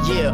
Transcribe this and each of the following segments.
Yeah,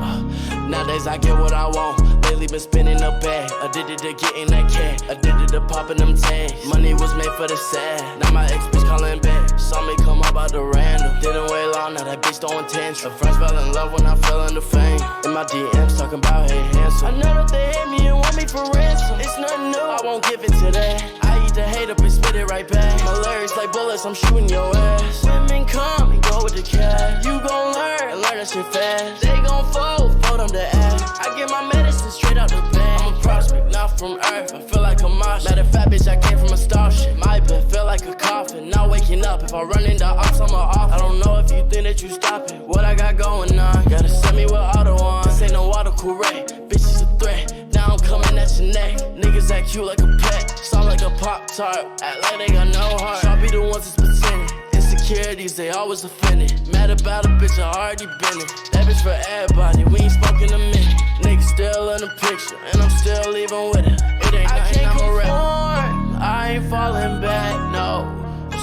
nowadays I get what I want. Lately been spinning a bag. Addicted to getting that cat. Addicted to popping them tags. Money was made for the sad. Now my ex bitch calling back. Saw me come up out the random. Didn't wait long, now that bitch throwing tantrum. Friends fell in love when I fell into fame. In my DMs talking about hey handsome. I know that they hate me and want me for ransom. It's nothing new, I won't give it to that. I eat the hate up and spit it right back. My lyrics like bullets, I'm shooting your ass. Women come and go with the cash. You gon' learn and learn that shit fast. They gon' fold them to ass. I get my medicine straight out the bag. I'm a prospect, not from earth. I feel like a marsh. Matter of fact, bitch, I came from a starship. My bed feel like a coffin. Not waking up. If I run into ops, I'm off. I don't know if you think that you stop it. What I got going on? Gotta send me with auto on. This ain't no autocorrect. Bitch is a threat. Now I'm coming at your neck. Niggas act cute like a pet. Sound like a Pop-Tart. Act like they got no heart. Y'all be the ones that's pretending. Insecurities, they always offended. Mad about a bitch, I already been it. That bitch for everybody, we ain't spoken a minute. Niggas still in the picture, and I'm still leaving with it. It ain't nothing, I'm a rap. I ain't falling back, no.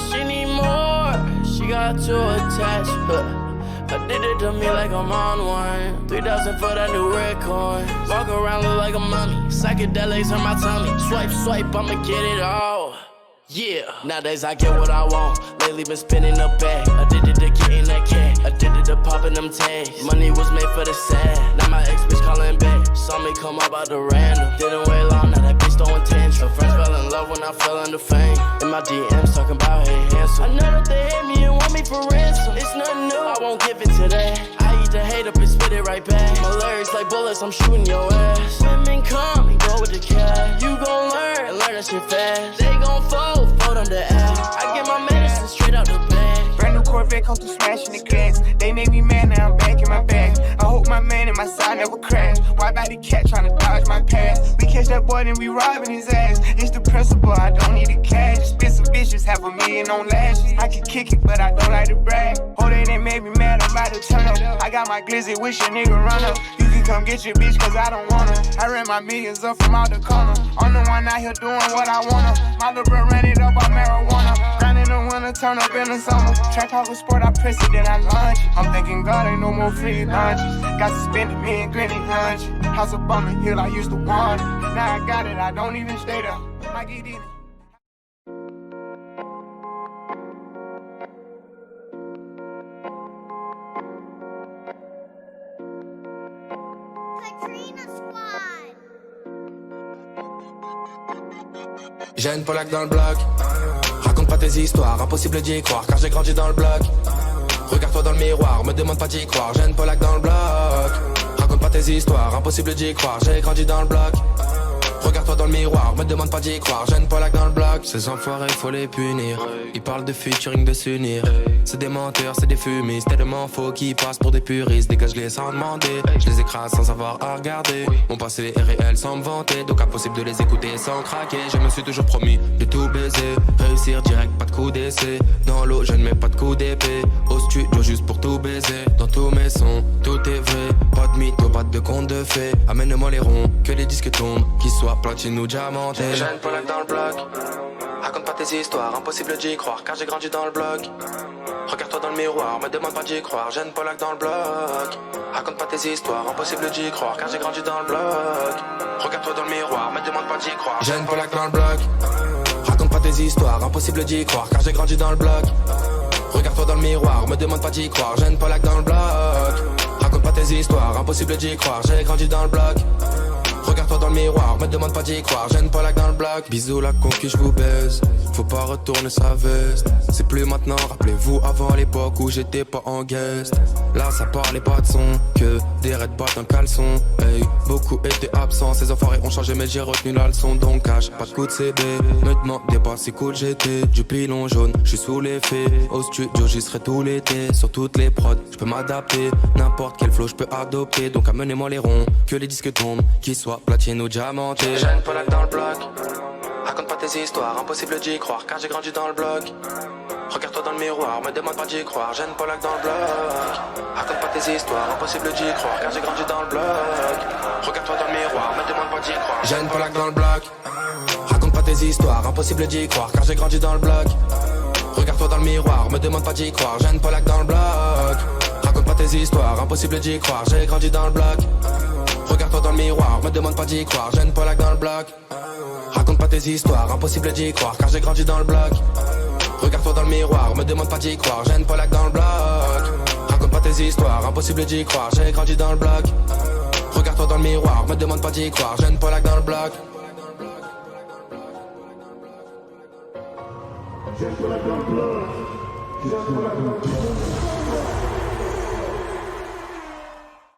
She need more, she got too attached. Addicted to me like I'm on one. 3,000 for that new red coin. Walk around look like a mummy. Psychedelics on my tummy. Swipe, swipe, I'ma get it all. Yeah, nowadays I get what I want. Lately been spinning a bag. Addicted to getting that cat. Addicted to popping them tags. Money was made for the sad. Now my ex bitch calling back. Saw me come up out the random. Didn't wait long, now that bitch throwing tantrum. Friends fell in love when I fell into fame. In my DMs talking about hey handsome. I know that they hate me and want me for ransom. It's nothing new, I won't give it to that. I eat the hate up and spit it right back. My lyrics like bullets, I'm shooting your ass. Women come and go with the cash. You gon' learn and learn that shit fast. They gon' fold them to ass. I get my medicine straight out the bag. Brand new Corvette come through smashing the glass. They made me mad, now I'm back in my bag. I hope my man and my side never crash. Why body cat tryna dodge my path? We catch that boy, then we robbing his ass. It's the principle, I don't need the cash. Spit some bitches, half a million on lashes. I can kick it, but I don't like to brag. Oh, they made me mad, I'm about to turn up. I got my glizzy, wish a nigga run up. You can come get your bitch, cause I don't want her. I ran my millions up from out the corner. I'm the one out here doing what I wanna. My little bro ran it up on marijuana. Grind in the winter, turn up in the summer. Track off a sport, I press it, then I launch it. I'm thinking God ain't no more free lunches. Got to spend it, me and Granny hunch. House up on the hill, I used to want it. Now I got it, I don't even stay there. I get in it. J'ai une Polak dans le bloc. Raconte pas tes histoires, impossible d'y croire car j'ai grandi dans le bloc. Regarde-toi dans le miroir, me demande pas d'y croire. J'ai une Polak dans le bloc. Raconte pas tes histoires, impossible d'y croire. J'ai grandi dans le bloc. Regarde-toi dans le miroir, me demande pas d'y croire. J'ai une Polak dans le bloc. Ces enfoirés, faut les punir. Ils parlent de featuring, de s'unir. C'est des menteurs, c'est des fumistes. Tellement faux qu'ils passent pour des puristes. Dégage-les sans demander. Je les écrase sans avoir à regarder. Mon passé est réel sans me vanter. Donc impossible de les écouter sans craquer. Je me suis toujours promis de tout baiser. Réussir direct, pas de coup d'essai. Dans l'eau, je ne mets pas de coup d'épée. Au studio juste pour tout baiser. Dans tous mes sons, tout est vrai. Pas de mytho, pas de conte de fées. Amène-moi les ronds, que les disques tombent. Qu'ils soient platine ou diamantés. J'ai une Polak dans le bloc. Raconte pas tes histoires, impossible d'y croire car j'ai grandi dans le bloc. Regarde-toi dans le miroir, me demande pas d'y croire. J'ai une Polak dans le bloc. Raconte pas tes histoires, impossible d'y croire car j'ai grandi dans le bloc. Regarde-toi dans le miroir, me demande pas d'y croire. J'ai une Polak dans le bloc. Raconte pas tes histoires, impossible d'y croire car j'ai grandi dans le bloc. Regarde-toi dans le miroir, me demande pas d'y croire. J'ai une Polak dans le bloc. Raconte pas tes histoires, impossible d'y croire. J'ai grandi dans le bloc. Regarde-toi dans le miroir, me demande pas d'y croire. J'ai une Polak dans le bloc. Bisous la conquis, je vous baise. Faut pas retourner sa veste. C'est plus maintenant, rappelez-vous avant l'époque où j'étais pas en guest. Là ça parlait pas de son, que des red bottes, un caleçon. Hey, beaucoup étaient absents, ces enfoirés ont changé mais j'ai retenu la leçon. Donc cash, pas de coup de CD. Me demandez pas si cool j'étais. Du pilon jaune, je suis sous l'effet. Au studio j'y serai tout l'été. Sur toutes les prods, je peux m'adapter. N'importe quel flow je peux adopter. Donc amenez-moi les ronds, que les disques tombent. Qu'ils soient platine ou diamantés. J'ai une Polak dans le bloc. Raconte pas tes histoires, impossible d'y croire car j'ai grandi dans le bloc. Regarde-toi dans le miroir, me demande pas d'y croire. J'ai une Polak dans le bloc. Raconte pas tes histoires, impossible d'y croire car j'ai grandi dans le bloc. Regarde-toi dans le miroir, me demande pas d'y croire. J'ai une Polak dans le bloc. Raconte pas tes histoires, impossible d'y croire car j'ai grandi dans le bloc. Regarde-toi dans le miroir, me demande pas d'y croire. J'ai une Polak dans le bloc. Raconte pas tes histoires, impossible d'y croire, j'ai grandi dans le bloc. Regarde-toi dans le miroir, me demande pas d'y croire, Jeune Polak dans le bloc. Raconte pas tes histoires, impossible d'y croire, car j'ai grandi dans le bloc. Regarde-toi dans le miroir, me demande pas d'y croire, Jeune Polak dans le bloc. Raconte pas tes histoires, impossible d'y croire, j'ai grandi dans le bloc. Regarde-toi dans le miroir, me demande pas d'y croire, Jeune Polak dans le bloc. Jeune Polak dans le bloc. Jeune Polak dans le bloc.